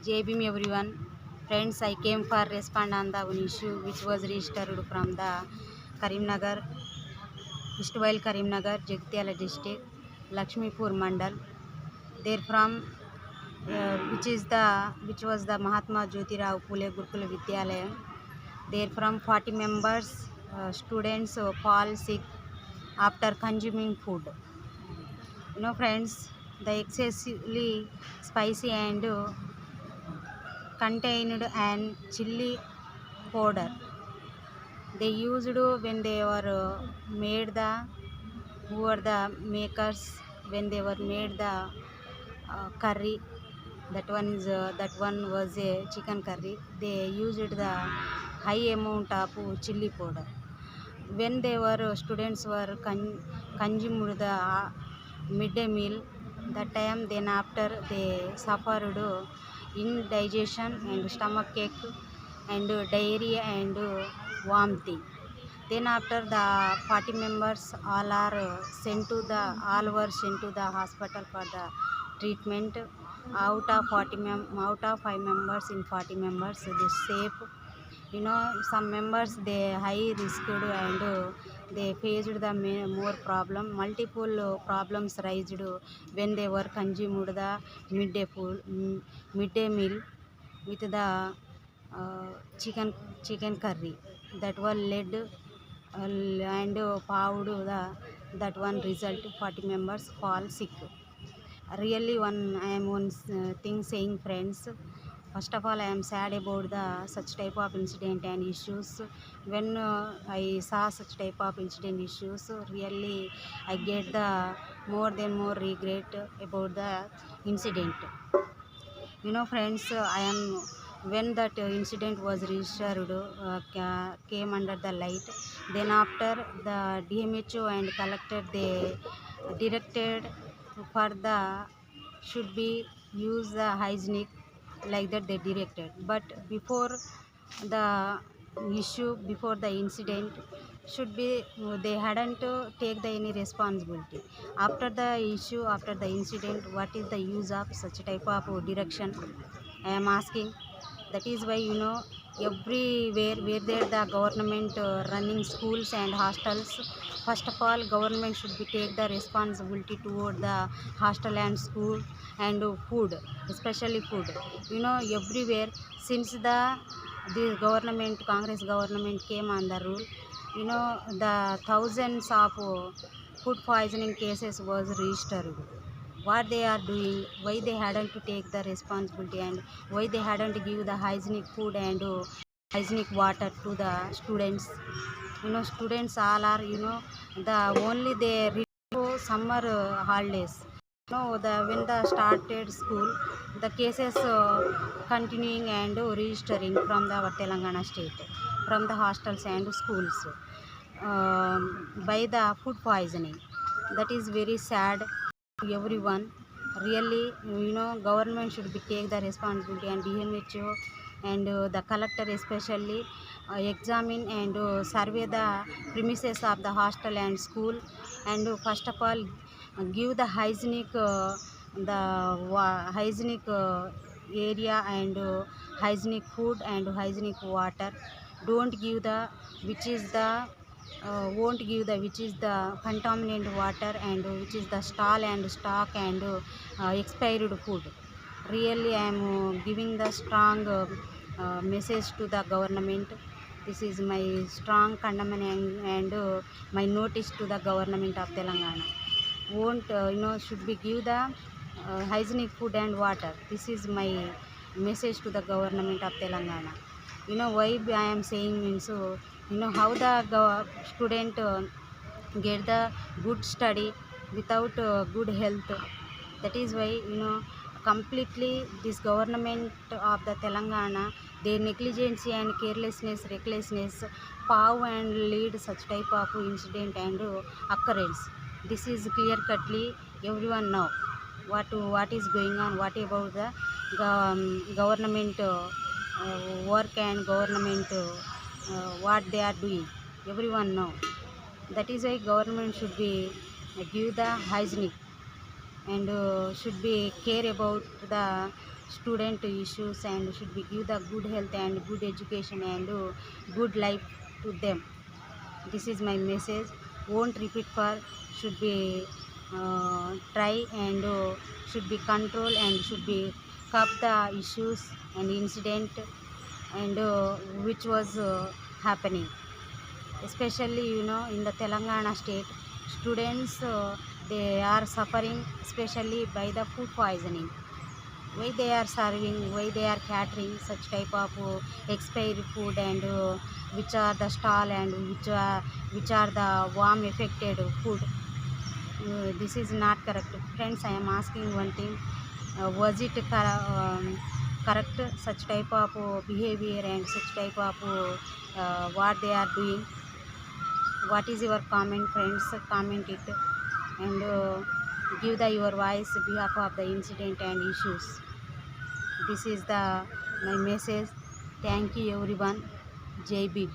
Jai Bhim everyone. Friends, I came for respond on the one issue which was registered from the Karimnagar, Eastwell Karimnagar, Jagtiala district, Lakshmipur Mandal. There from which was the Mahatma Jyotirao Phule Gurukula Vidyalayam. There from 40 members students fall sick after consuming food. Friends, the excessively spicy and contained and chili powder they used when they were made the who were the makers when they were made the curry. That one was a chicken curry. They used the high amount of chili powder when they were students were consumed the midday meal. That time then after they suffered indigestion and stomach ache and diarrhea and vomiting. Then after the 40 members all were sent to the hospital for the treatment. Out of 5 members in 40 members they safe. Some members they high risked and they faced the more problem. Multiple problems raised when they were consumed the midday meal with the uh, chicken curry that was led and powed the that one result 40 members fall sick. Really one I am one thing saying, friends. First of all, I am sad about the such type of incident and issues. When I saw such type of incident issues, really I get the more regret about the incident. Friends, I am when that incident was registered came under the light. Then after the DMHO and collector they directed for the should be use the hygienic, like that they directed. But before the before the incident should be they hadn't take the any responsibility. After the issue, after the incident, what is the use of such type of direction, I am asking. That is why everywhere where there the government running schools and hostels. First of all, government should be take the responsibility toward the hostel and school and food, especially food. Everywhere since the government, Congress government came on the rule, the thousands of food poisoning cases was registered. What they are doing, why they hadn't to take the responsibility, and why they hadn't give the hygienic food and hygienic water to the students. Students all are the only they summer holidays. The when the started school, the cases continuing and registering from the our Telangana state, from the hostels and schools by the food poisoning. That is very sad to everyone. Really, government should be take the responsibility, and DMHO and the collector especially examine and survey the premises of the hostel and school, and first of all give the hygienic area and hygienic food and hygienic water. Don't give the which is the won't give the which is the contaminated water and which is the stall and stock and expired food. Really, I am giving the strong message to the government. This is my strong condemnation and my notice to the government of Telangana. Won't should be give the hygienic food and water. This is my message to the government of Telangana. Why I am saying means how the student get the good study without good health. That is why completely this government of the Telangana, their negligence and carelessness, recklessness, power and lead such type of incident and occurrence. This is clear cutly everyone know what is going on, what about the government work and government what they are doing. Everyone know. That is why government should be give the hygienic and should be care about the student issues and should be give the good health and good education and good life to them. This is my message. Won't repeat for should be try and should be control and should be curb the issues and incident and which was happening, especially in the Telangana state. Students they are suffering especially by the food poisoning. Why they are serving, why they are catering such type of expired food and which are the stall and which are the warm affected food. This is not correct. Friends, I am asking one thing. Was it correct such type of behavior and such type of what they are doing? What is your comment, friends? Comment it and give the your voice behalf of the incident and issues. This is the my message. Thank you everyone. Jai Bhim.